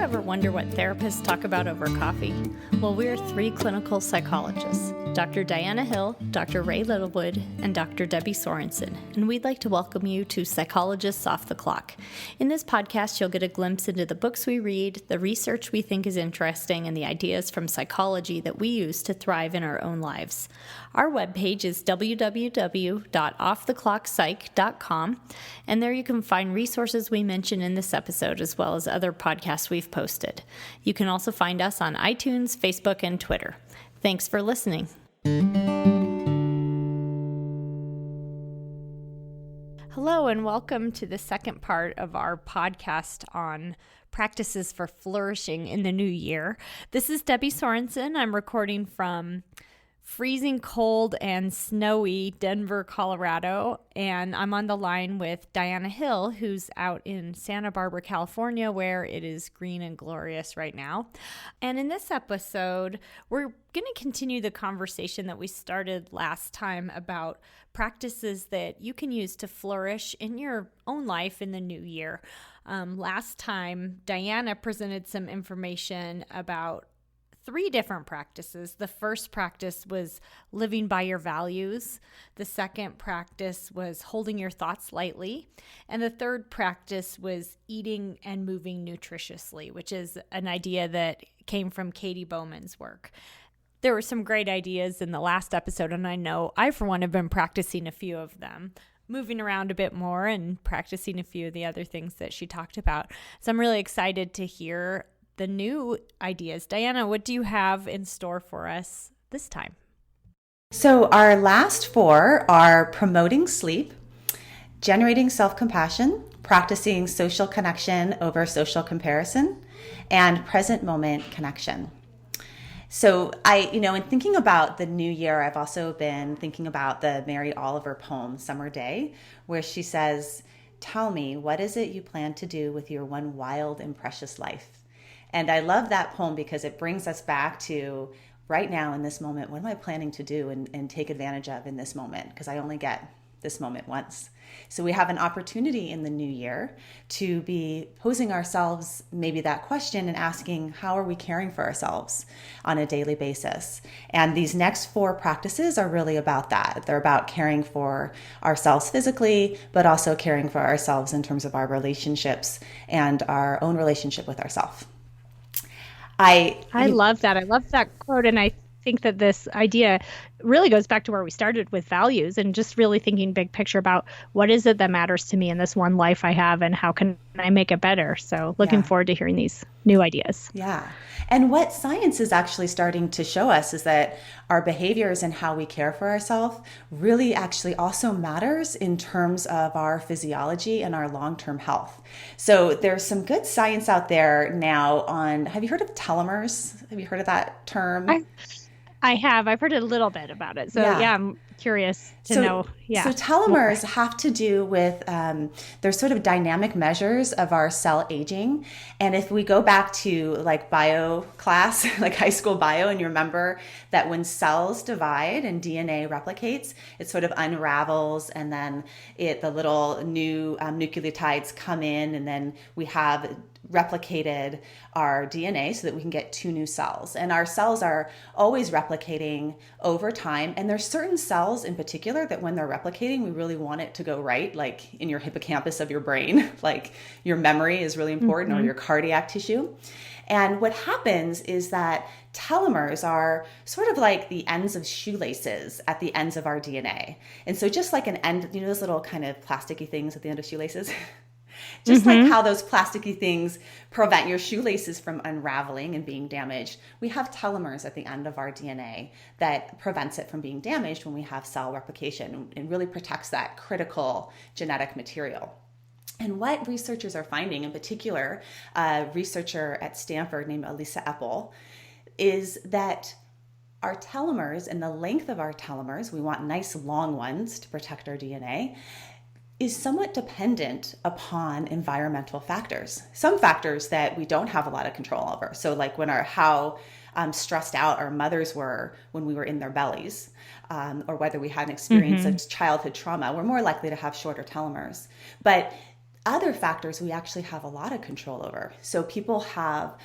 ever wonder what therapists talk about over coffee? Well, we're three clinical psychologists, Dr. Diana Hill, Dr. Ray Littlewood, and Dr. Debbie Sorensen, and we'd like to welcome you to Psychologists Off the Clock. In this podcast, you'll get a glimpse into the books we read, the research we think is interesting, and the ideas from psychology that we use to thrive in our own lives. Our webpage is www.offtheclockpsych.com, and there you can find resources we mention in this episode, as well as other podcasts we've posted. You can also find us on iTunes, Facebook, and Twitter. Thanks for listening. Hello, and welcome to the second part of our podcast on practices for flourishing in the new year. This is Debbie Sorensen. I'm recording from freezing cold and snowy Denver, Colorado, and I'm on the line with Diana Hill, who's out in Santa Barbara, California, where it is green and glorious right now. And in this episode, we're going to continue the conversation that we started last time about practices that you can use to flourish in your own life in the new year. Last time, Diana presented some information about three different practices. The first practice was living by your values. The second practice was holding your thoughts lightly. And the third practice was eating and moving nutritiously, which is an idea that came from Katie Bowman's work. There were some great ideas in the last episode, and I know I, for one, have been practicing a few of them, moving around a bit more and practicing a few of the other things that she talked about. So I'm really excited to hear the new ideas. Diana, what do you have in store for us this time? So our last four are promoting sleep, generating self-compassion, practicing social connection over social comparison, and present moment connection. So in thinking about the new year, I've also been thinking about the Mary Oliver poem, Summer Day, where she says, "Tell me, what is it you plan to do with your one wild and precious life?" And I love that poem because it brings us back to right now in this moment, what am I planning to do and take advantage of in this moment? Because I only get this moment once. So we have an opportunity in the new year to be posing ourselves maybe that question and asking, how are we caring for ourselves on a daily basis? And these next four practices are really about that. They're about caring for ourselves physically, but also caring for ourselves in terms of our relationships and our own relationship with ourselves. I love that. I love that quote. And I think that this idea really goes back to where we started with values and just really thinking big picture about what is it that matters to me in this one life I have and how can I make it better? So looking forward to hearing these new ideas. Yeah. And what science is actually starting to show us is that our behaviors and how we care for ourselves really actually also matters in terms of our physiology and our long-term health. So there's some good science out there now on, have you heard of telomeres? Have you heard of that term? I have. I've heard a little bit about it. So yeah I'm curious to know. Yeah. So telomeres have to do with, they're sort of dynamic measures of our cell aging. And if we go back to like bio class, like high school bio, and you remember that when cells divide and DNA replicates, it sort of unravels and then the little new nucleotides come in and then we have replicated our DNA so that we can get two new cells. And our cells are always replicating over time. And there's certain cells in particular that when they're replicating, we really want it to go right, like in your hippocampus of your brain, like your memory is really important, or your cardiac tissue. And what happens is that telomeres are sort of like the ends of shoelaces at the ends of our DNA. And so just like an end, those little kind of plasticky things at the end of shoelaces? Just like how those plasticky things prevent your shoelaces from unraveling and being damaged, we have telomeres at the end of our DNA that prevents it from being damaged when we have cell replication and really protects that critical genetic material. And what researchers are finding, in particular, a researcher at Stanford named Elisa Epel, is that our telomeres and the length of our telomeres, we want nice long ones to protect our DNA, is somewhat dependent upon environmental factors. Some factors that we don't have a lot of control over. So like how stressed out our mothers were when we were in their bellies, or whether we had an experience of childhood trauma, we're more likely to have shorter telomeres. But Other factors we actually have a lot of control over. So people have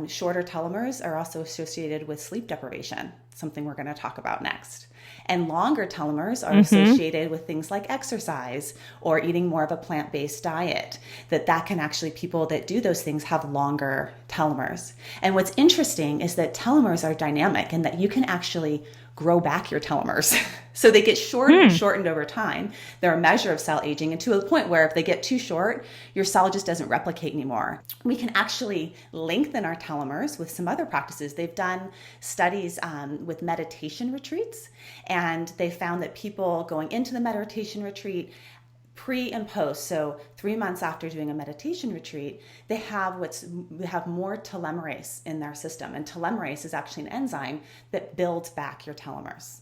shorter telomeres are also associated with sleep deprivation, something we're going to talk about next. And longer telomeres are associated with things like exercise or eating more of a plant-based diet, that can actually, people that do those things have longer telomeres. And what's interesting is that telomeres are dynamic and that you can actually grow back your telomeres. So they get shortened and shortened over time. They're a measure of cell aging, and to a point where if they get too short, your cell just doesn't replicate anymore. We can actually lengthen our telomeres with some other practices. They've done studies with meditation retreats, and they found that people going into the meditation retreat pre and post, so 3 months after doing a meditation retreat, they have more telomerase in their system. And telomerase is actually an enzyme that builds back your telomeres.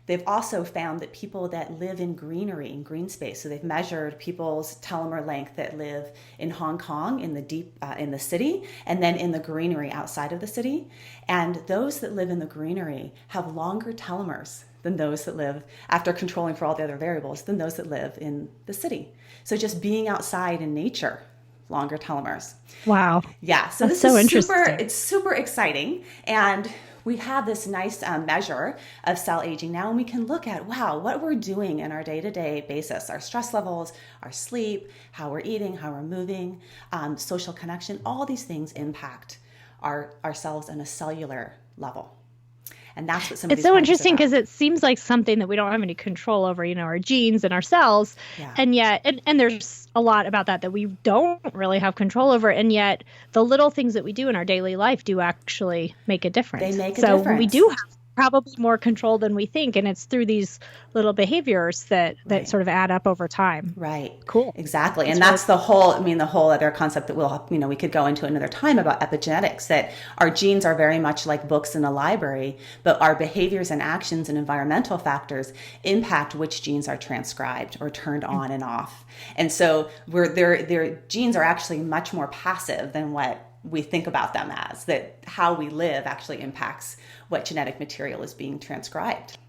They've also found that people that live in greenery, in green space, so they've measured people's telomere length that live in Hong Kong, in the city, and then in the greenery outside of the city. And those that live in the greenery have longer telomeres than those that live, after controlling for all the other variables, than those that live in the city. So just being outside in nature, longer telomeres. Wow. Yeah. So That's this so is interesting. it's super exciting. And we have this nice measure of cell aging now, and we can look at, wow, what we're doing in our day-to-day basis, our stress levels, our sleep, how we're eating, how we're moving, social connection, all these things impact ourselves on a cellular level. And that's what some of these It's so interesting practices because it seems like something that we don't have any control over, our genes and our cells. Yeah. And yet, and there's a lot about that we don't really have control over. And yet the little things that we do in our daily life do actually make a difference. They make a difference. So we do have probably more control than we think. And it's through these little behaviors that sort of add up over time. Right. Cool. Exactly. And that's the whole other concept that we could go into another time about epigenetics, that our genes are very much like books in a library, but our behaviors and actions and environmental factors impact which genes are transcribed or turned on and off. And so their genes are actually much more passive than what we think about them as, that how we live actually impacts what genetic material is being transcribed.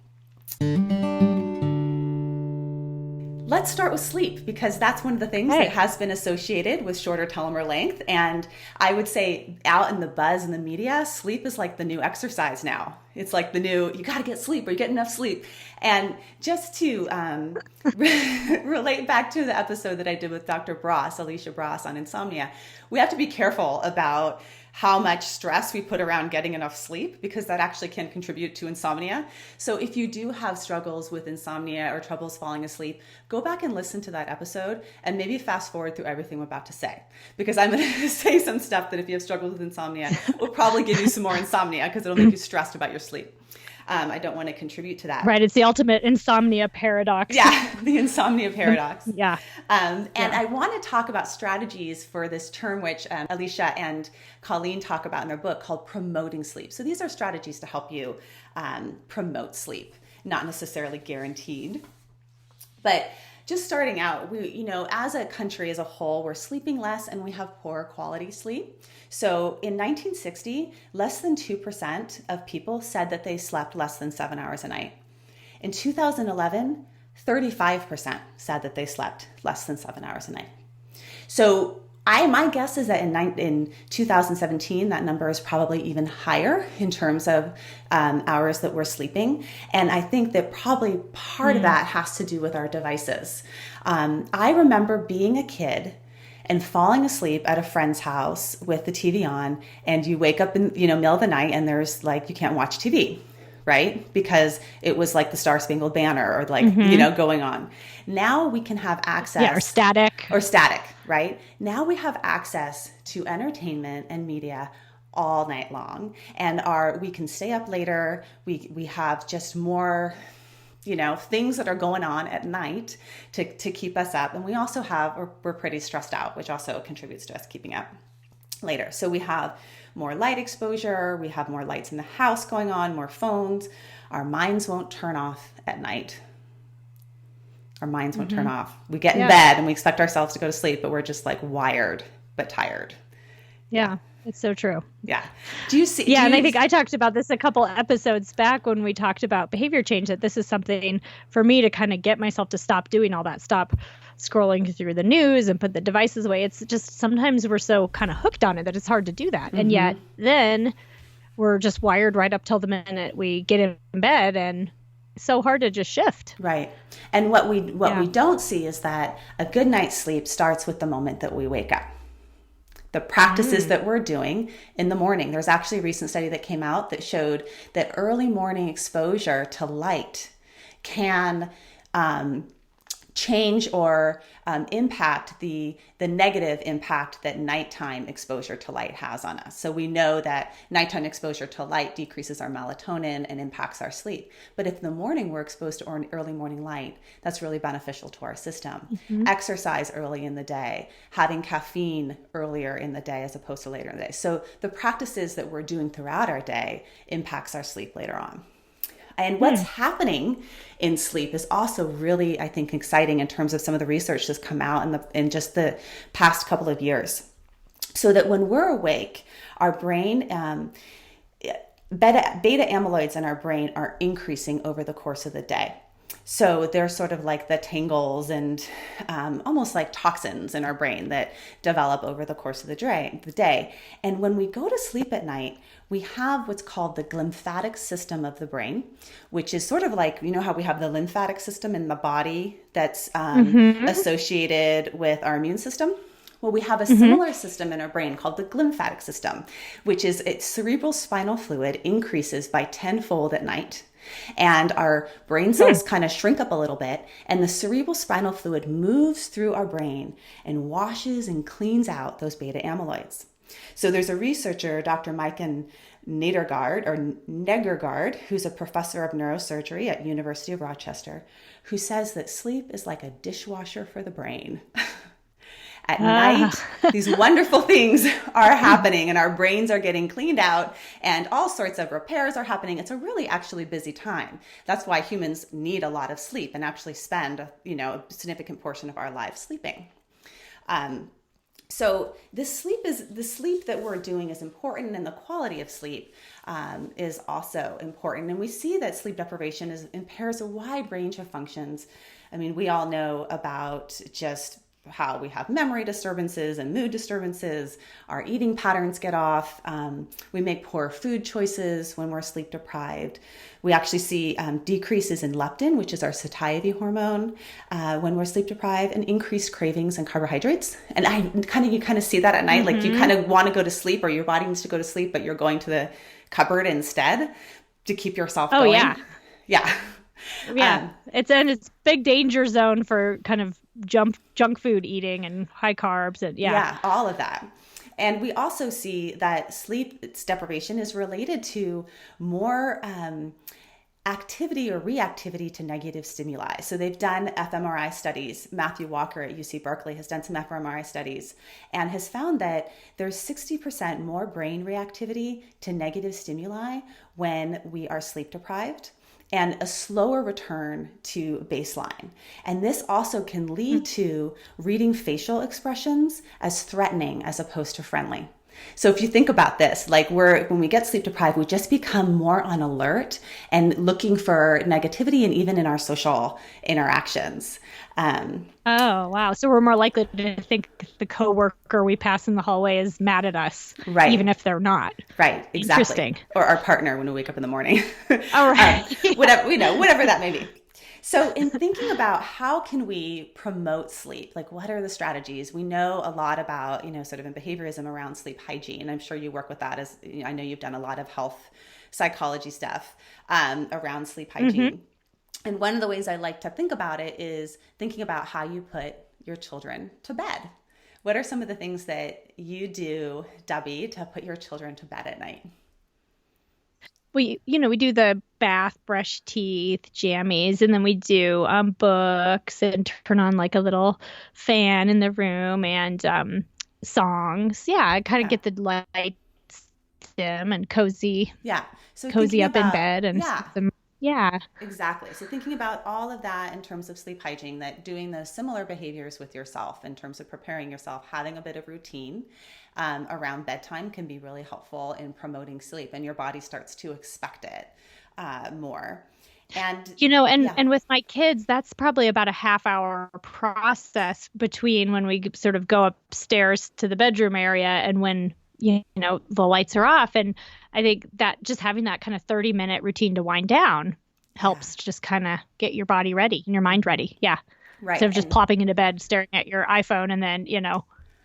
Let's start with sleep, because that's one of the things that has been associated with shorter telomere length. And I would say out in the buzz in the media, sleep is like the new exercise now. It's like the new, you got to get sleep or you get enough sleep. And just to relate back to the episode that I did with Dr. Alicia Bross on insomnia, we have to be careful about how much stress we put around getting enough sleep, because that actually can contribute to insomnia. So if you do have struggles with insomnia or troubles falling asleep, go back and listen to that episode and maybe fast forward through everything I'm about to say, because I'm going to say some stuff that if you have struggles with insomnia will probably give you some more insomnia, because it'll make you stressed about your sleep. I don't want to contribute to that. Right. It's the ultimate insomnia paradox. Yeah, the insomnia paradox. Yeah. I want to talk about strategies for this term, which Alicia and Colleen talk about in their book, called promoting sleep. So these are strategies to help you promote sleep, not necessarily guaranteed. But just starting out, we, as a country as a whole, we're sleeping less and we have poor quality sleep. So in 1960, less than 2% of people said that they slept less than 7 hours a night. In 2011, 35% said that they slept less than 7 hours a night. So my guess is that in 2017, that number is probably even higher in terms of hours that we're sleeping. And I think that probably part of that has to do with our devices. I remember being a kid and falling asleep at a friend's house with the TV on, and you wake up in middle of the night and there's you can't watch TV. Right? Because it was like the Star Spangled Banner or going on. Now we can have access. Yeah, or static. Right? Now we have access to entertainment and media all night long. And we can stay up later. We have just more, things that are going on at night to keep us up. And we also we're pretty stressed out, which also contributes to us keeping up later. So we have more light exposure, we have more lights in the house going on, more phones. Our minds won't turn off at night. Our minds won't turn off. We get in bed and we expect ourselves to go to sleep, but we're just wired but tired. Yeah, it's so true. Yeah. Do you see? Yeah, and I think I talked about this a couple episodes back when we talked about behavior change, that this is something for me to kind of get myself to stop doing all that, stop scrolling through the news and put the devices away. It's just sometimes we're so kind of hooked on it that it's hard to do that. And yet then we're just wired right up till the minute we get in bed, and it's so hard to just shift. Right. And what we don't see is that a good night's sleep starts with the moment that we wake up. The practices that we're doing in the morning. There's actually a recent study that came out that showed that early morning exposure to light can change or impact the negative impact that nighttime exposure to light has on us. So we know that nighttime exposure to light decreases our melatonin and impacts our sleep. But if in the morning we're exposed to early morning light, that's really beneficial to our system. Exercise early in the day, having caffeine earlier in the day as opposed to later in the day. So the practices that we're doing throughout our day impacts our sleep later on. And what's happening in sleep is also really, I think, exciting in terms of some of the research that's come out in just the past couple of years. So that when we're awake, our brain, beta amyloids in our brain are increasing over the course of the day. So they're sort of like the tangles and almost like toxins in our brain that develop over the course of the day. And when we go to sleep at night, we have what's called the lymphatic system of the brain, which is sort of like, you know how we have the lymphatic system in the body that's associated with our immune system? Well, we have a similar system in our brain called the glymphatic system, which is its cerebral spinal fluid increases by tenfold at night. And our brain cells kind of shrink up a little bit, and the cerebral spinal fluid moves through our brain and washes and cleans out those beta amyloids. So there's a researcher, Dr. Maiken Nedergaard, who's a professor of neurosurgery at University of Rochester, who says that sleep is like a dishwasher for the brain. At night, these wonderful things are happening and our brains are getting cleaned out and all sorts of repairs are happening. It's a really actually busy time. That's why humans need a lot of sleep and actually spend, a significant portion of our lives sleeping. So the sleep that we're doing is important, and the quality of sleep is also important. And we see that sleep deprivation impairs a wide range of functions. I mean, we all know about just how we have memory disturbances and mood disturbances, our eating patterns get off, we make poor food choices when we're sleep deprived. We actually see decreases in leptin, which is our satiety hormone, when we're sleep deprived, and increased cravings and carbohydrates. And you kind of see that at night, like you kind of want to go to sleep, or your body needs to go to sleep, but you're going to the cupboard instead to keep yourself going. Yeah. It's a big danger zone for kind of junk food eating and high carbs and all of that. And we also see that sleep deprivation is related to more activity or reactivity to negative stimuli. So they've done fMRI studies. Matthew Walker at UC Berkeley has done some fMRI studies and has found that there's 60% more brain reactivity to negative stimuli when we are sleep deprived, and a slower return to baseline. And this also can lead to reading facial expressions as threatening as opposed to friendly. So if you think about this, like when we get sleep deprived, we just become more on alert and looking for negativity, and even in our social interactions. Oh, wow. So we're more likely to think the coworker we pass in the hallway is mad at us, right? Even if they're not. Right. Exactly. Interesting. Or our partner when we wake up in the morning. All right. Whatever that may be. So in thinking about how can we promote sleep, like what are the strategies? We know a lot about, sort of in behaviorism around sleep hygiene. I'm sure you work with that, as I know you've done a lot of health psychology stuff around sleep hygiene. And one of the ways I like to think about it is thinking about how you put your children to bed. What are some of the things that you do, Debbie, to put your children to bed at night? We do the bath, brush teeth, jammies, and then we do books and turn on like a little fan in the room and songs. Yeah, kind of get the lights dim and cozy. Yeah, so cozy up in bed and Yeah, exactly. So thinking about all of that in terms of sleep hygiene, that doing those similar behaviors with yourself in terms of preparing yourself, having a bit of routine around bedtime can be really helpful in promoting sleep, and your body starts to expect it more. And and with my kids, that's probably about a half-hour process between when we sort of go upstairs to the bedroom area and when, the lights are off. And I think that just having that kind of 30-minute routine to wind down helps just kind of get your body ready and your mind ready. Yeah. Right. Instead of just plopping into bed, staring at your iPhone and then,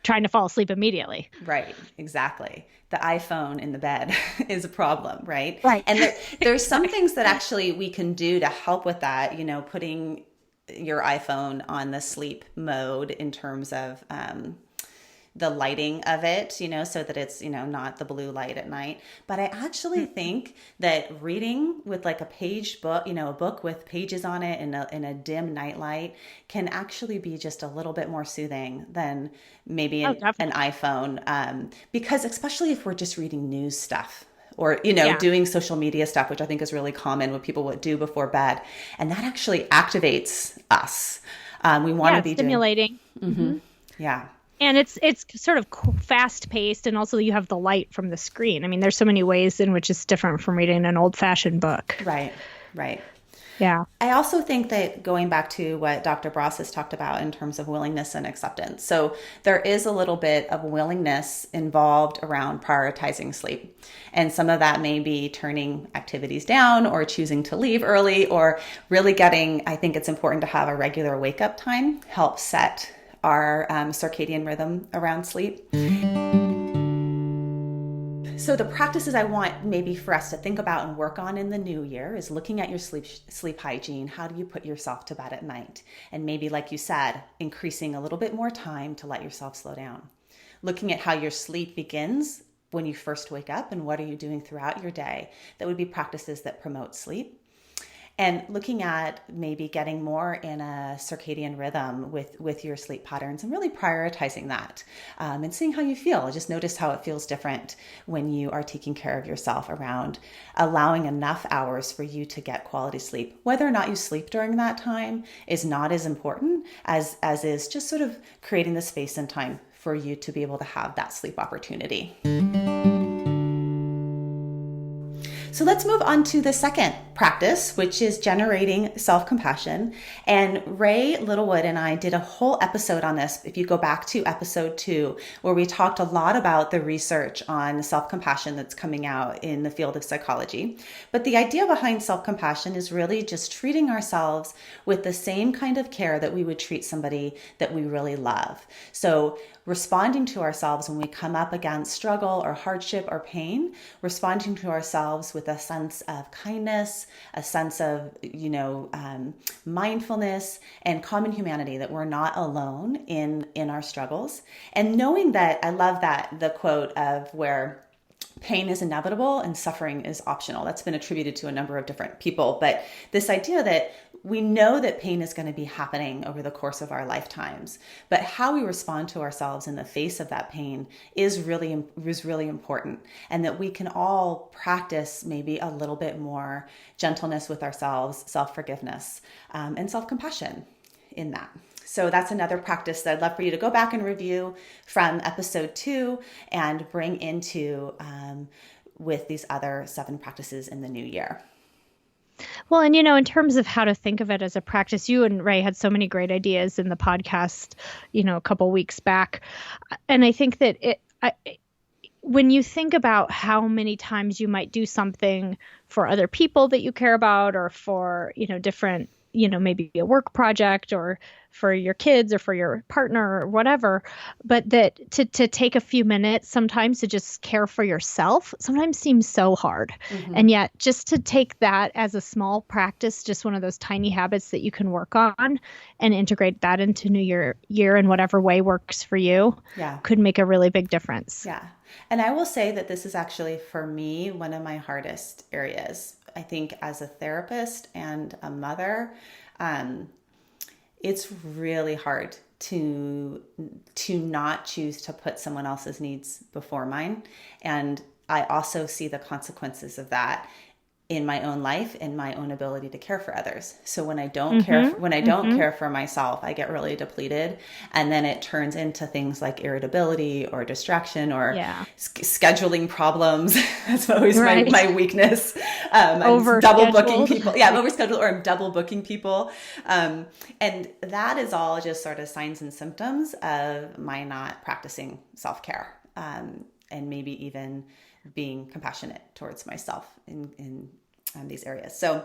trying to fall asleep immediately. Right. Exactly. The iPhone in the bed is a problem, right? Right. And there's some things that actually we can do to help with that, putting your iPhone on the sleep mode in terms of the lighting of it, so that it's, not the blue light at night. But I actually think that reading with like a page book, a book with pages on it in a dim nightlight can actually be just a little bit more soothing than maybe an iPhone. Because especially if we're just reading news stuff or, doing social media stuff, which I think is really common what people would do before bed. And that actually activates us. We want to be stimulating. Yeah. And it's sort of fast paced, and also you have the light from the screen. I mean, there's so many ways in which it's different from reading an old fashioned book. Right. Yeah. I also think that going back to what Dr. Bross has talked about in terms of willingness and acceptance. So there is a little bit of willingness involved around prioritizing sleep. And some of that may be turning activities down or choosing to leave early or really I think it's important to have a regular wake up time, help set our circadian rhythm around sleep. So the practices I want maybe for us to think about and work on in the new year is looking at your sleep hygiene. How do you put yourself to bed at night? And maybe, like you said, increasing a little bit more time to let yourself slow down. Looking at how your sleep begins when you first wake up and what are you doing throughout your day. That would be practices that promote sleep. And looking at maybe getting more in a circadian rhythm with your sleep patterns and really prioritizing that and seeing how you feel. Just notice how it feels different when you are taking care of yourself around allowing enough hours for you to get quality sleep. Whether or not you sleep during that time is not as important as is just sort of creating the space and time for you to be able to have that sleep opportunity. So let's move on to the second practice, which is generating self-compassion. And Ray Littlewood and I did a whole episode on this, if you go back to episode 2, where we talked a lot about the research on self-compassion that's coming out in the field of psychology. But the idea behind self-compassion is really just treating ourselves with the same kind of care that we would treat somebody that we really love. So responding to ourselves when we come up against struggle or hardship or pain, responding to ourselves with a sense of kindness, a sense of, mindfulness and common humanity, that we're not alone in our struggles. And knowing that, I love that, the quote of where pain is inevitable and suffering is optional. That's been attributed to a number of different people. But this idea that we know that pain is going to be happening over the course of our lifetimes, but how we respond to ourselves in the face of that pain is really important. And that we can all practice maybe a little bit more gentleness with ourselves, self-forgiveness, and self-compassion in that. So that's another practice that I'd love for you to go back and review from episode 2 and bring into with these other 7 practices in the new year. Well, and in terms of how to think of it as a practice, you and Ray had so many great ideas in the podcast, a couple weeks back. And I think that when you think about how many times you might do something for other people that you care about, or for, different, maybe a work project, or for your kids or for your partner or whatever, but that to take a few minutes sometimes to just care for yourself sometimes seems so hard. Mm-hmm. And yet just to take that as a small practice, just one of those tiny habits that you can work on and integrate that into New Year in whatever way works for you, could make a really big difference. Yeah. And I will say that this is actually, for me, one of my hardest areas. I think as a therapist and a mother, it's really hard to not choose to put someone else's needs before mine. And I also see the consequences of that in my own life and my own ability to care for others. So when I don't care for myself, I get really depleted, and then it turns into things like irritability or distraction or scheduling problems. That's always my weakness. I'm double booking people. Yeah, I'm overscheduled, or I'm double booking people. And that is all just sort of signs and symptoms of my not practicing self-care, and maybe even being compassionate towards myself in these areas. So,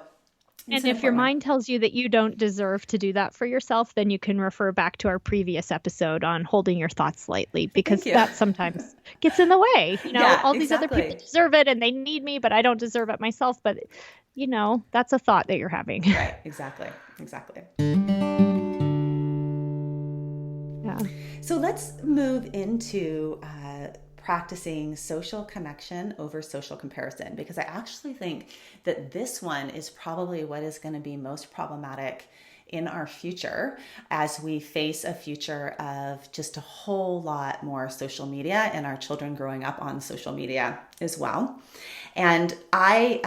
and if your mind tells you that you don't deserve to do that for yourself, then you can refer back to our previous episode on holding your thoughts lightly, because that sometimes gets in the way. All these other people deserve it and they need me, but I don't deserve it myself. But, that's a thought that you're having. Right. Exactly. Yeah. So let's move into practicing social connection over social comparison, because I actually think that this one is probably what is going to be most problematic in our future, as we face a future of just a whole lot more social media and our children growing up on social media as well. And I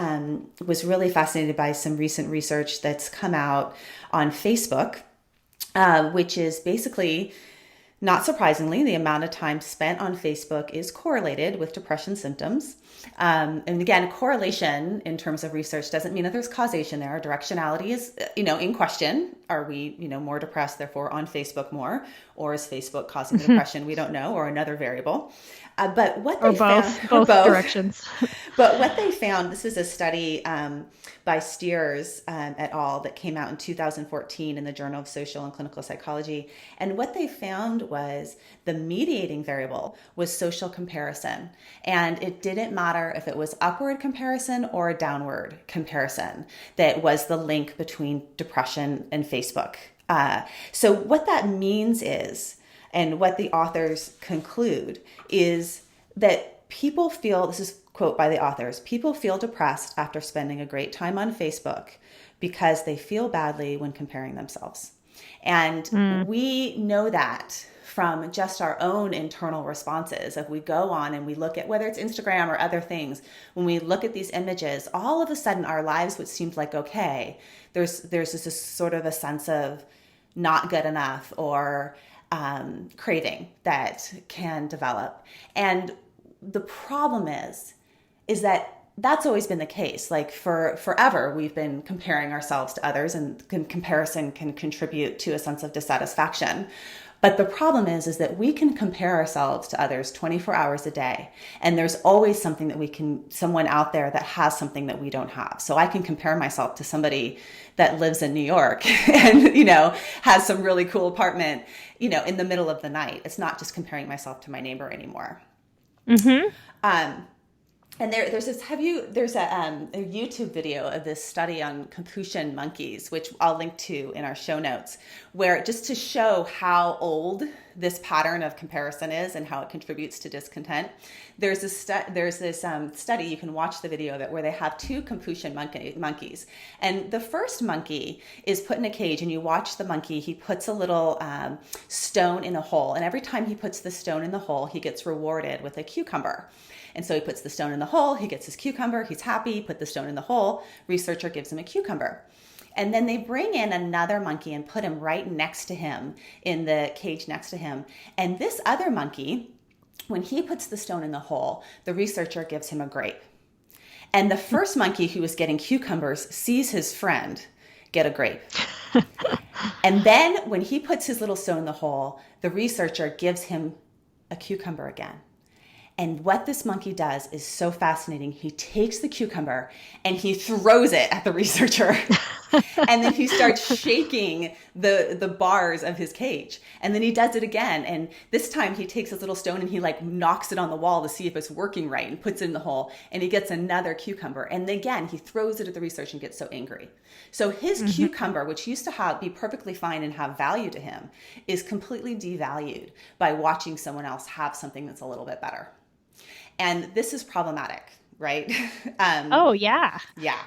was really fascinated by some recent research that's come out on Facebook, which is basically, not surprisingly, the amount of time spent on Facebook is correlated with depression symptoms. And again, correlation in terms of research doesn't mean that there's causation there. Directionality is, in question. Are we, more depressed, therefore on Facebook more? Or is Facebook causing the depression? We don't know, or another variable. But what they found, both directions. But what they found, this is a study by Steers et al. That came out in 2014 in the Journal of Social and Clinical Psychology. And what they found was the mediating variable was social comparison. And it didn't matter if it was upward comparison or downward comparison that was the link between depression and Facebook. So what that means is, and what the authors conclude, is that people feel, this is a quote by the authors, people feel depressed after spending a great time on Facebook because they feel badly when comparing themselves. And we know that from just our own internal responses. If we go on and we look at, whether it's Instagram or other things, when we look at these images, all of a sudden our lives, which seemed like okay, there's this sort of a sense of not good enough, or craving that can develop. And the problem is that that's always been the case. Like for forever, we've been comparing ourselves to others, and comparison can contribute to a sense of dissatisfaction. But the problem is that we can compare ourselves to others 24 hours a day. And there's always something that someone out there that has something that we don't have. So I can compare myself to somebody that lives in New York and, has some really cool apartment, in the middle of the night. It's not just comparing myself to my neighbor anymore. Mm-hmm. And there's a YouTube video of this study on Capuchin monkeys, which I'll link to in our show notes, where just to show how old this pattern of comparison is and how it contributes to discontent. There's this study, you can watch the video where they have two Capuchin monkeys. And the first monkey is put in a cage, and you watch the monkey, he puts a little stone in a hole. And every time he puts the stone in the hole, he gets rewarded with a cucumber. And so he puts the stone in the hole, he gets his cucumber, he's happy, put the stone in the hole, researcher gives him a cucumber. And then they bring in another monkey and put him right next to him in the cage next to him. And this other monkey, when he puts the stone in the hole, the researcher gives him a grape. And the first monkey who was getting cucumbers sees his friend get a grape. And then when he puts his little stone in the hole, the researcher gives him a cucumber again. And what this monkey does is so fascinating. He takes the cucumber and he throws it at the researcher. And then he starts shaking the bars of his cage. And then he does it again. And this time he takes his little stone and he knocks it on the wall to see if it's working right and puts it in the hole. And he gets another cucumber. And again, he throws it at the researcher and gets so angry. So his cucumber, which used to be perfectly fine and have value to him, is completely devalued by watching someone else have something that's a little bit better. And this is problematic, right? Oh, yeah. Yeah.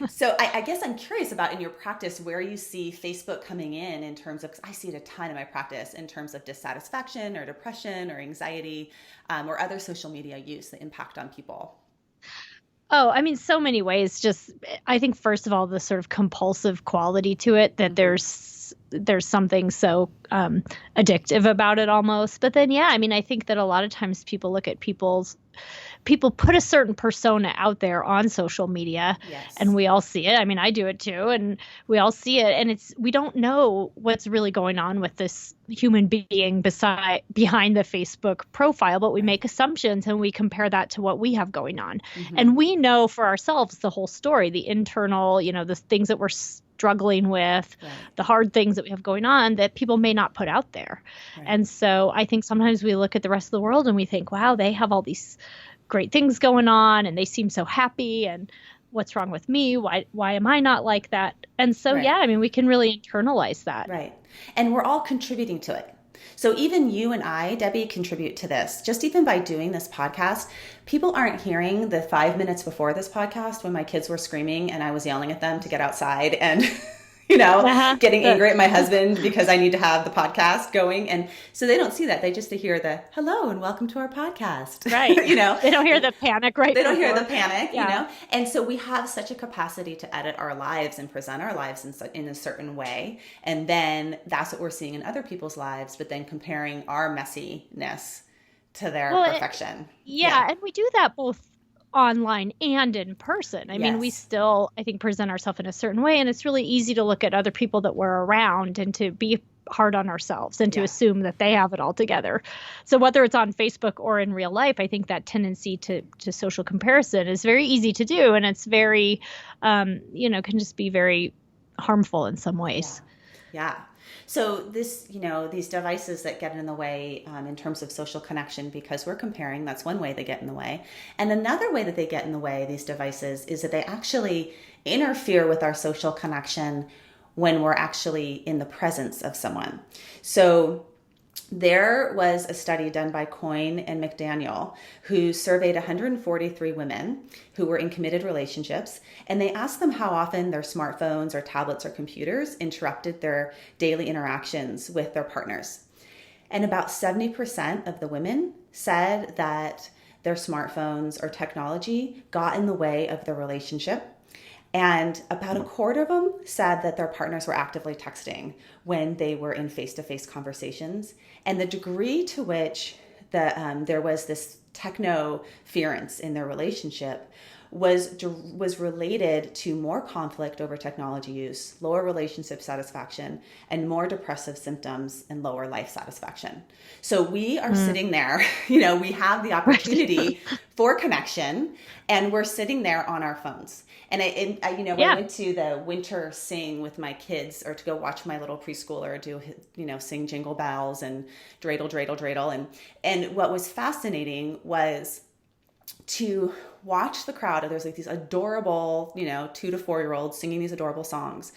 So I guess I'm curious about, in your practice, where you see Facebook coming in terms of, 'cause I see it a ton in my practice, in terms of dissatisfaction or depression or anxiety, or other social media use, the impact on people. Oh, I mean, so many ways. Just, I think, first of all, the sort of compulsive quality to it, that there's something so addictive about it almost. But then, yeah, I mean, I think that a lot of times people look at people put a certain persona out there on social media, Yes. and we all see it. I mean, I do it too, and we all see it, and we don't know what's really going on with this human being behind the Facebook profile, but we make assumptions and we compare that to what we have going on. And we know for ourselves the whole story, the internal, the things that we're struggling with, the hard things that we have going on that people may not put out there. And so I think sometimes we look at the rest of the world and we think, wow, they have all these great things going on and they seem so happy, and what's wrong with me? Why am I not like that? And so, yeah, I mean, we can really internalize that. Right. And we're all contributing to it. So even you and I, Debbie, contribute to this. Just even by doing this podcast, people aren't hearing the 5 minutes before this podcast when my kids were screaming and I was yelling at them to get outside and, getting angry at my husband because I need to have the podcast going. And so they don't see that. They hear the hello and welcome to our podcast. Right. They don't hear the panic They don't hear the panic, And so we have such a capacity to edit our lives and present our lives in a certain way. And then that's what we're seeing in other people's lives, but then comparing our messiness to their perfection. And we do that both online and in person. I mean, we still, I think, present ourselves in a certain way, and it's really easy to look at other people that we're around and to be hard on ourselves and to assume that they have it all together. So whether it's on Facebook or in real life, I think that tendency to social comparison is very easy to do, and it's very, can just be very harmful in some ways. Yeah. So this, these devices that get in the way in terms of social connection, because we're comparing, that's one way they get in the way. And another way that they get in the way, these devices, is that they actually interfere with our social connection when we're actually in the presence of someone. So there was a study done by Coyne and McDaniel who surveyed 143 women who were in committed relationships, and they asked them how often their smartphones or tablets or computers interrupted their daily interactions with their partners. And about 70% of the women said that their smartphones or technology got in the way of their relationship. And about a quarter of them said that their partners were actively texting when they were in face-to-face conversations. And the degree to which there was this technoference in their relationship was related to more conflict over technology use, lower relationship satisfaction, and more depressive symptoms and lower life satisfaction. So we are sitting there, we have the opportunity for connection, and we're sitting there on our phones. And I went to the winter sing with my kids, or to go watch my little preschooler do, sing Jingle Bells and dreidel, dreidel, dreidel. And what was fascinating was to watch the crowd. There's like these adorable, 2 to 4 year olds singing these adorable songs.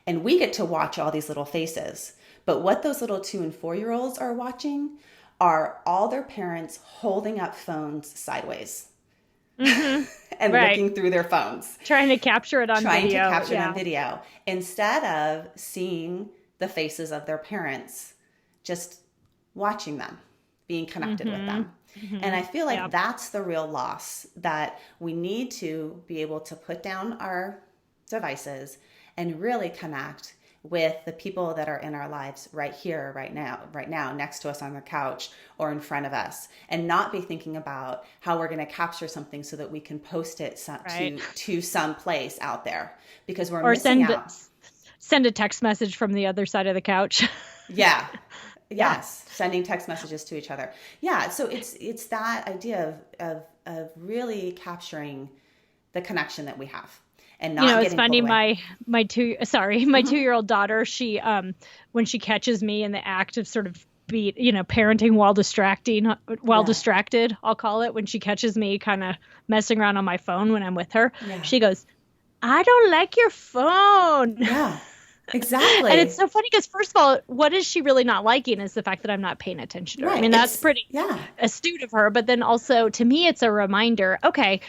And we get to watch all these little faces. But what those little 2 and 4 year olds are watching are all their parents holding up phones sideways. And looking through their phones. Trying to capture it on video. Instead of seeing the faces of their parents, just watching them, being connected with them. And I feel like that's the real loss, that we need to be able to put down our devices and really connect with the people that are in our lives right here, right now, next to us on the couch or in front of us, and not be thinking about how we're going to capture something so that we can post it to some place out there, because we're missing out. Send a text message from the other side of the couch. Yes. Sending text messages to each other. Yeah. So it's that idea of really capturing the connection that we have. And not it's funny. My 2-year-old daughter, she when she catches me in the act of sort of parenting while distracted, I'll call it, when she catches me kind of messing around on my phone when I'm with her, she goes, "I don't like your phone." Yeah. Exactly. And it's so funny because, first of all, what is she really not liking is the fact that I'm not paying attention to her. Right. I mean, that's pretty astute of her. But then also, to me, it's a reminder, okay,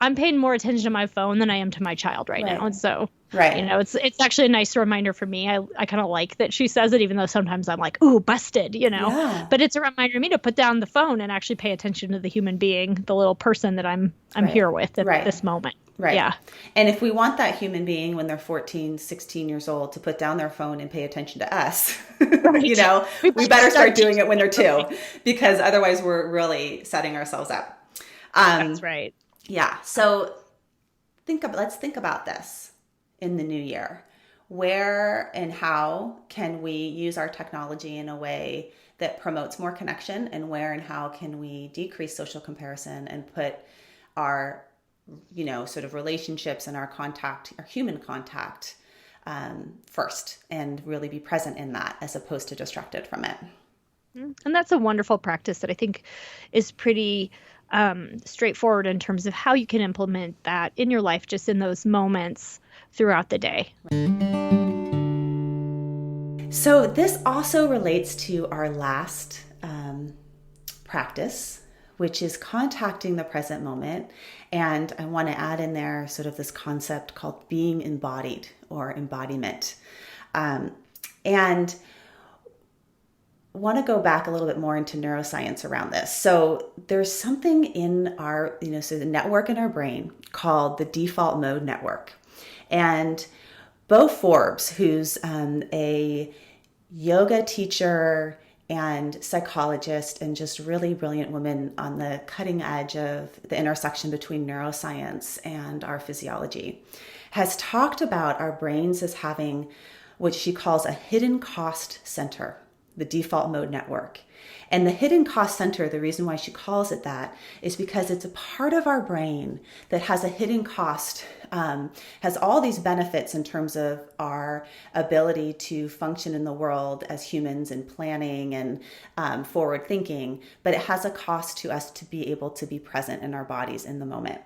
I'm paying more attention to my phone than I am to my child right now. And so, it's actually a nice reminder for me. I kind of like that she says it, even though sometimes I'm like, ooh, busted, Yeah. but it's a reminder to me to put down the phone and actually pay attention to the human being, the little person that I'm here with at this moment. Right. Yeah. And if we want that human being when they're 14, 16 years old to put down their phone and pay attention to us, we better start doing it when they're 2, because otherwise we're really setting ourselves up. That's right. Yeah. So let's think about this in the new year. Where and how can we use our technology in a way that promotes more connection, and where and how can we decrease social comparison and put our sort of relationships and our human contact first, and really be present in that as opposed to distracted from it. And that's a wonderful practice that I think is pretty straightforward in terms of how you can implement that in your life, just in those moments throughout the day. So this also relates to our last practice, which is contacting the present moment. And I want to add in there sort of this concept called being embodied, or embodiment. And want to go back a little bit more into neuroscience around this. So there's something in our, so the network in our brain called the default mode network. And Bo Forbes, who's a yoga teacher and psychologist, and just really brilliant woman on the cutting edge of the intersection between neuroscience and our physiology, has talked about our brains as having what she calls a hidden cost center, the default mode network. And the hidden cost center, the reason why she calls it that is because it's a part of our brain that has a hidden cost, has all these benefits in terms of our ability to function in the world as humans and planning and forward thinking, but it has a cost to us to be able to be present in our bodies in the moment.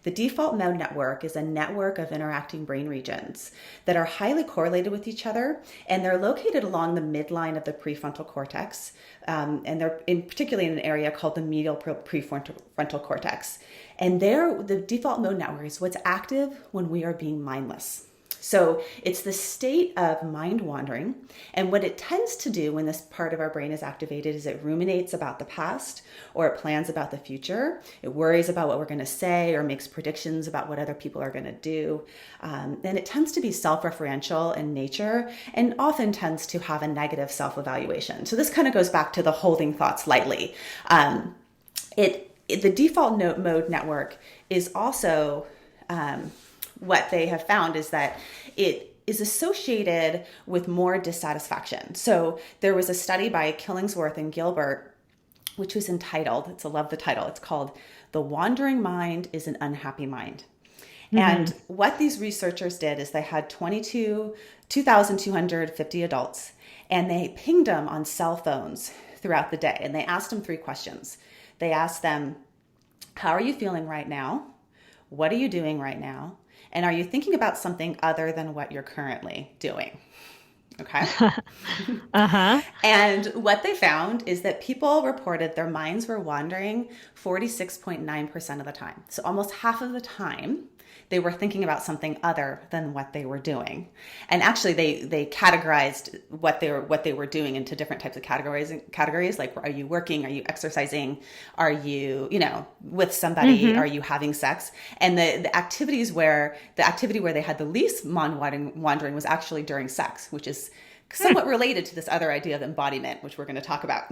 The default mode network is a network of interacting brain regions that are highly correlated with each other, and they're located along the midline of the prefrontal cortex, and they're particularly in an area called the medial prefrontal cortex. And the default mode network is what's active when we are being mindless. So it's the state of mind wandering. And what it tends to do when this part of our brain is activated is it ruminates about the past, or it plans about the future. It worries about what we're going to say, or makes predictions about what other people are going to do. And it tends to be self-referential in nature, and often tends to have a negative self-evaluation. So this kind of goes back to the holding thoughts lightly. The default mode network is also what they have found is that it is associated with more dissatisfaction. So there was a study by Killingsworth and Gilbert, which was entitled, I love the title, it's called "The Wandering Mind is an Unhappy Mind." Mm-hmm. And what these researchers did is they had 2,250 adults, and they pinged them on cell phones throughout the day. And they asked them 3 questions. They asked them, how are you feeling right now? What are you doing right now? And are you thinking about something other than what you're currently doing? Okay. Uh-huh. And what they found is that people reported their minds were wandering 46.9% of the time. So almost half of the time they were thinking about something other than what they were doing. And actually they categorized what they were doing into different types of categories, like, are you working? Are you exercising? Are you, with somebody? Mm-hmm. Are you having sex? And the activity where they had the least mind wandering was actually during sex, which is somewhat related to this other idea of embodiment, which we're going to talk about.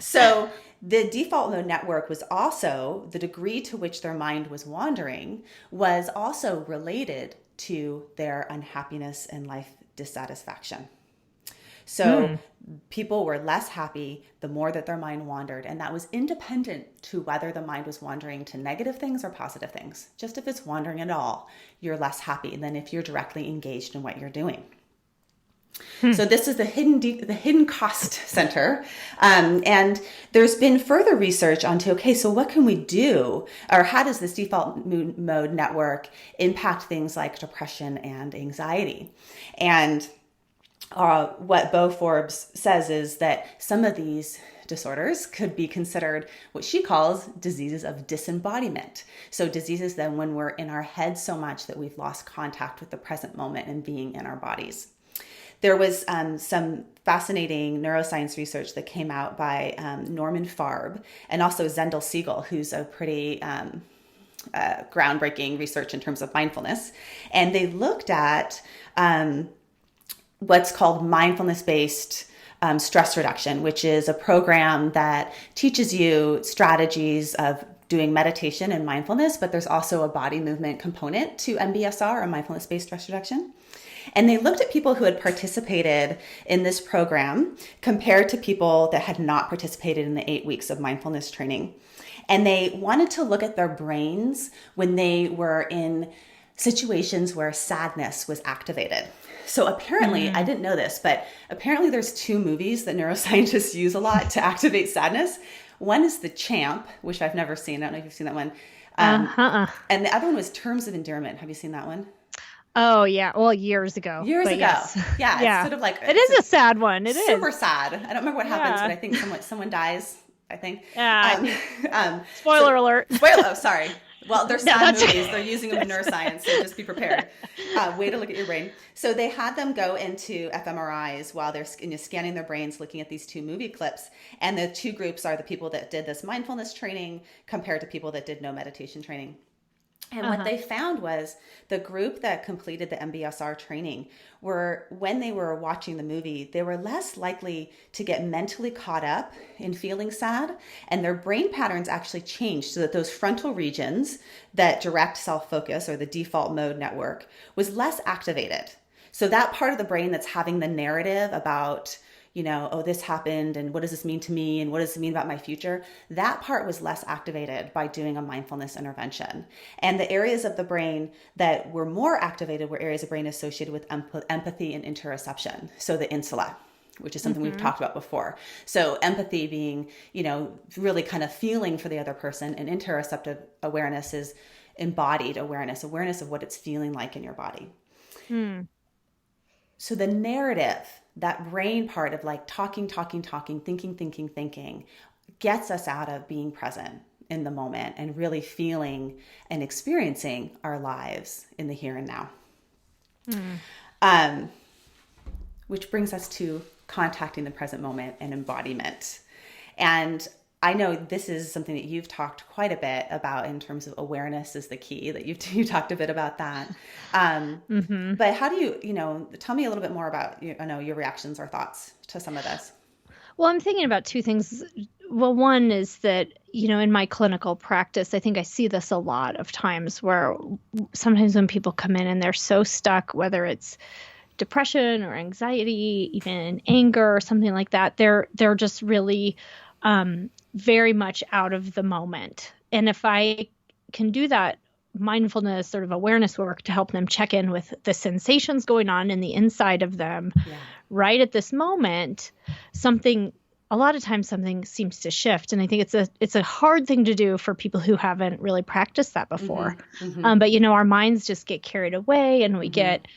So the default mode network was also, the degree to which their mind was wandering was also related to their unhappiness and life dissatisfaction. So people were less happy the more that their mind wandered, and that was independent to whether the mind was wandering to negative things or positive things. Just if it's wandering at all, you're less happy than if you're directly engaged in what you're doing. So this is the hidden cost center. And there's been further research onto, okay, so what can we do, or how does this default mode network impact things like depression and anxiety? And what Bo Forbes says is that some of these disorders could be considered what she calls diseases of disembodiment. So diseases then when we're in our head so much that we've lost contact with the present moment and being in our bodies. There was some fascinating neuroscience research that came out by Norman Farb and also Zendel Siegel, who's a pretty groundbreaking research in terms of mindfulness. And they looked at what's called mindfulness-based stress reduction, which is a program that teaches you strategies of doing meditation and mindfulness, but there's also a body movement component to MBSR, or mindfulness-based stress reduction. And they looked at people who had participated in this program compared to people that had not participated in the 8 weeks of mindfulness training. And they wanted to look at their brains when they were in situations where sadness was activated. So apparently, I didn't know this, but apparently there's 2 movies that neuroscientists use a lot to activate sadness. One is The Champ, which I've never seen. I don't know if you've seen that one. And the other one was Terms of Endearment. Have you seen that one? Oh, yeah. Well, years ago. Yes. Yeah. It's sort of like... It is a sad one. It is. Super sad. I don't remember what happens, but I think someone dies, I think. Spoiler alert. Oh, sorry. Well, they're sad movies. They're using them in neuroscience, so just be prepared. Way to look at your brain. So they had them go into fMRIs while they're scanning their brains, looking at these 2 movie clips. And the 2 groups are the people that did this mindfulness training compared to people that did no meditation training. And what they found was the group that completed the MBSR training were, when they were watching the movie, they were less likely to get mentally caught up in feeling sad. And their brain patterns actually changed so that those frontal regions that direct self-focus, or the default mode network, was less activated. So that part of the brain that's having the narrative about, oh, this happened and what does this mean to me and what does it mean about my future? That part was less activated by doing a mindfulness intervention. And the areas of the brain that were more activated were areas of brain associated with empathy and interoception. So the insula, which is something we've talked about before. So empathy being, really kind of feeling for the other person, and interoceptive awareness is embodied awareness of what it's feeling like in your body. So the narrative, that brain part of like talking, thinking, gets us out of being present in the moment and really feeling and experiencing our lives in the here and now. Which brings us to contacting the present moment and embodiment. And I know this is something that you've talked quite a bit about in terms of awareness is the key, that you talked a bit about that. But how do you, tell me a little bit more about, your reactions or thoughts to some of this. Well, I'm thinking about 2 things. Well, one is that, in my clinical practice, I think I see this a lot of times where sometimes when people come in and they're so stuck, whether it's depression or anxiety, even anger or something like that, they're just really very much out of the moment. And if I can do that mindfulness sort of awareness work to help them check in with the sensations going on in the inside of them right at this moment, a lot of times something seems to shift. And I think it's a hard thing to do for people who haven't really practiced that before. But our minds just get carried away and we get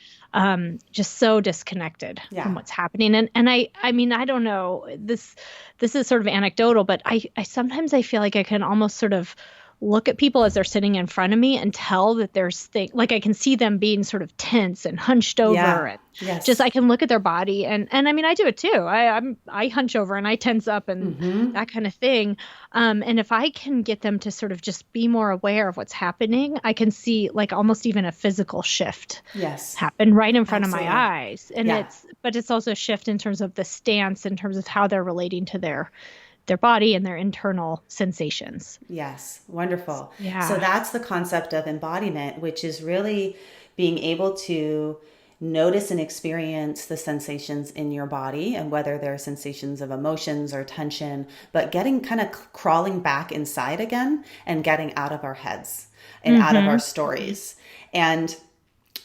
just so disconnected from what's happening. And I mean, I don't know, this is sort of anecdotal, but I sometimes I feel like I can almost sort of look at people as they're sitting in front of me and tell that there's like I can see them being sort of tense and hunched over and just I can look at their body and I mean I do it too. I hunch over and I tense up and that kind of thing. And if I can get them to sort of just be more aware of what's happening, I can see like almost even a physical shift happen right in front of my eyes. And it's also a shift in terms of the stance, in terms of how they're relating to their body and their internal sensations. Yes. Wonderful. Yeah. So that's the concept of embodiment, which is really being able to notice and experience the sensations in your body, and whether they're sensations of emotions or tension, but getting kind of crawling back inside again and getting out of our heads and out of our stories. And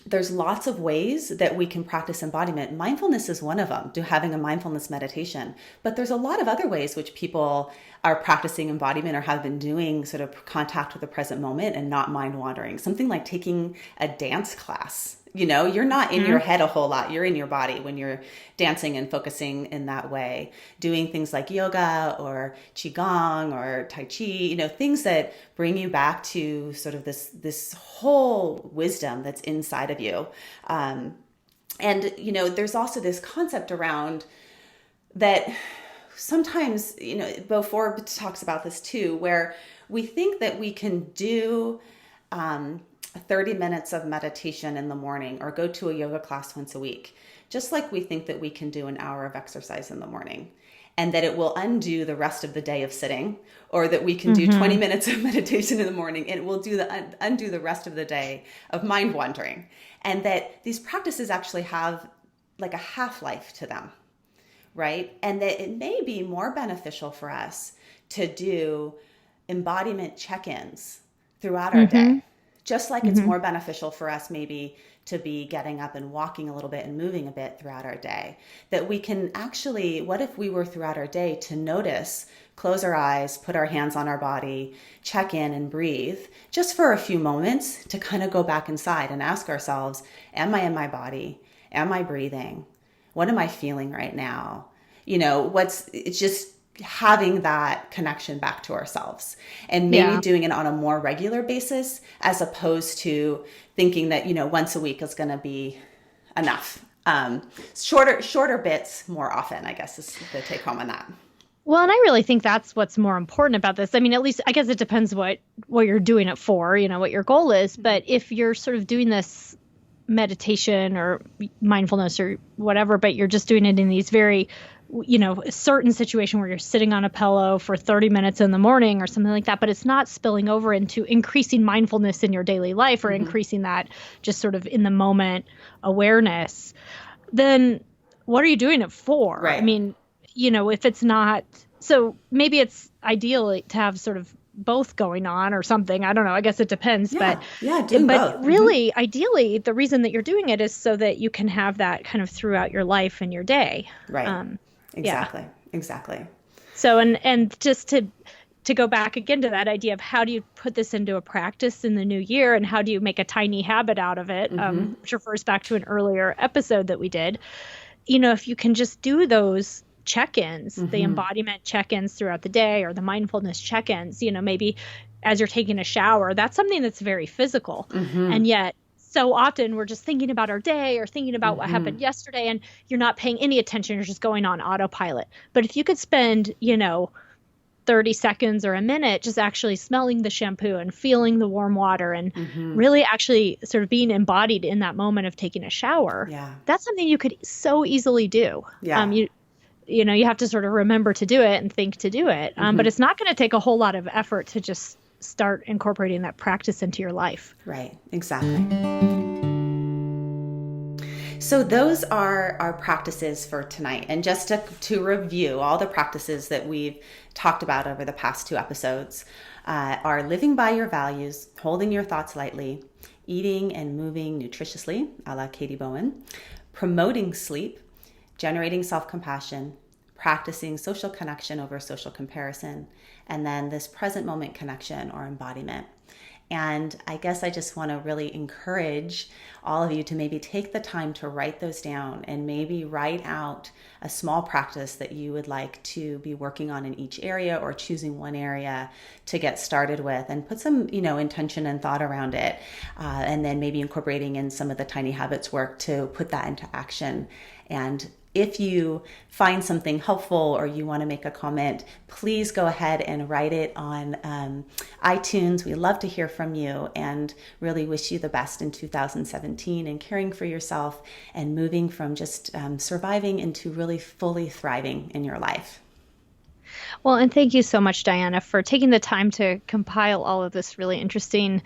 there's lots of ways that we can practice embodiment. Mindfulness is one of them, to having a mindfulness meditation. But there's a lot of other ways which people are practicing embodiment or have been doing sort of contact with the present moment and not mind wandering. Something like taking a dance class You're not in your head a whole lot. You're in your body when you're dancing and focusing in that way, doing things like yoga or qigong or tai chi, things that bring you back to sort of this whole wisdom that's inside of you. And there's also this concept around that sometimes, Bo Forbes talks about this too, where we think that we can do 30 minutes of meditation in the morning or go to a yoga class once a week, just like we think that we can do an hour of exercise in the morning, and that it will undo the rest of the day of sitting, or that we can do 20 minutes of meditation in the morning and it will undo the rest of the day of mind wandering. And that these practices actually have like a half-life to them, right? And that it may be more beneficial for us to do embodiment check-ins throughout our day. Just like it's more beneficial for us maybe to be getting up and walking a little bit and moving a bit throughout our day, that we can actually, what if we were throughout our day to notice, close our eyes, put our hands on our body, check in and breathe just for a few moments to kind of go back inside and ask ourselves, am I in my body? Am I breathing? What am I feeling right now? It's just having that connection back to ourselves, and maybe doing it on a more regular basis, as opposed to thinking that, once a week is going to be enough. Shorter bits more often, I guess, is the take home on that. Well, and I really think that's what's more important about this. I mean, at least I guess it depends what you're doing it for, what your goal is. But if you're sort of doing this meditation or mindfulness or whatever, but you're just doing it in these very a certain situation where you're sitting on a pillow for 30 minutes in the morning or something like that, but it's not spilling over into increasing mindfulness in your daily life or increasing that just sort of in the moment awareness, then what are you doing it for? Right. I mean, if it's not, so maybe it's ideal to have sort of both going on or something. I don't know. I guess it depends. But both. Really, ideally, the reason that you're doing it is so that you can have that kind of throughout your life and your day. Right. Exactly. So, and just to go back again to that idea of how do you put this into a practice in the new year, and how do you make a tiny habit out of it, which refers back to an earlier episode that we did. If you can just do those check-ins, the embodiment check-ins throughout the day, or the mindfulness check-ins, maybe as you're taking a shower, that's something that's very physical. And yet so often we're just thinking about our day or thinking about what happened yesterday, and you're not paying any attention. You're just going on autopilot. But if you could spend, 30 seconds or a minute just actually smelling the shampoo and feeling the warm water and really actually sort of being embodied in that moment of taking a shower, that's something you could so easily do. You have to sort of remember to do it and think to do it. But it's not going to take a whole lot of effort to just start incorporating that practice into your life. Right. Exactly. So those are our practices for tonight. And just to review all the practices that we've talked about over the past 2 episodes are living by your values, holding your thoughts lightly, eating and moving nutritiously, a la Katie Bowen, promoting sleep, generating self-compassion, practicing social connection over social comparison, and then this present moment connection or embodiment. And I guess I just want to really encourage all of you to maybe take the time to write those down, and maybe write out a small practice that you would like to be working on in each area, or choosing one area to get started with, and put some, intention and thought around it. And then maybe incorporating in some of the tiny habits work to put that into action. And if you find something helpful or you want to make a comment, please go ahead and write it on iTunes. We love to hear from you, and really wish you the best in 2017 and caring for yourself and moving from just surviving into really fully thriving in your life. Well, and thank you so much, Diana, for taking the time to compile all of this really interesting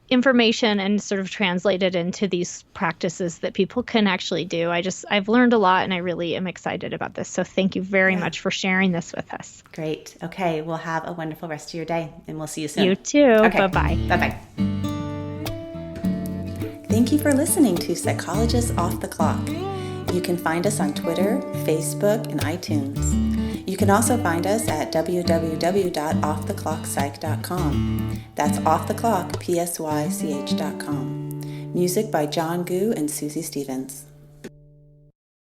information and sort of translate it into these practices that people can actually do. I've learned a lot, and I really am excited about this. So thank you very much for sharing this with us. Great. Okay. Well, have a wonderful rest of your day, and we'll see you soon. You too. Okay. Bye-bye. Bye-bye. Thank you for listening to Psychologists Off the Clock. You can find us on Twitter, Facebook, and iTunes. You can also find us at www.offtheclockpsych.com. That's offtheclock, psych.com. Music by John Gu and Susie Stevens.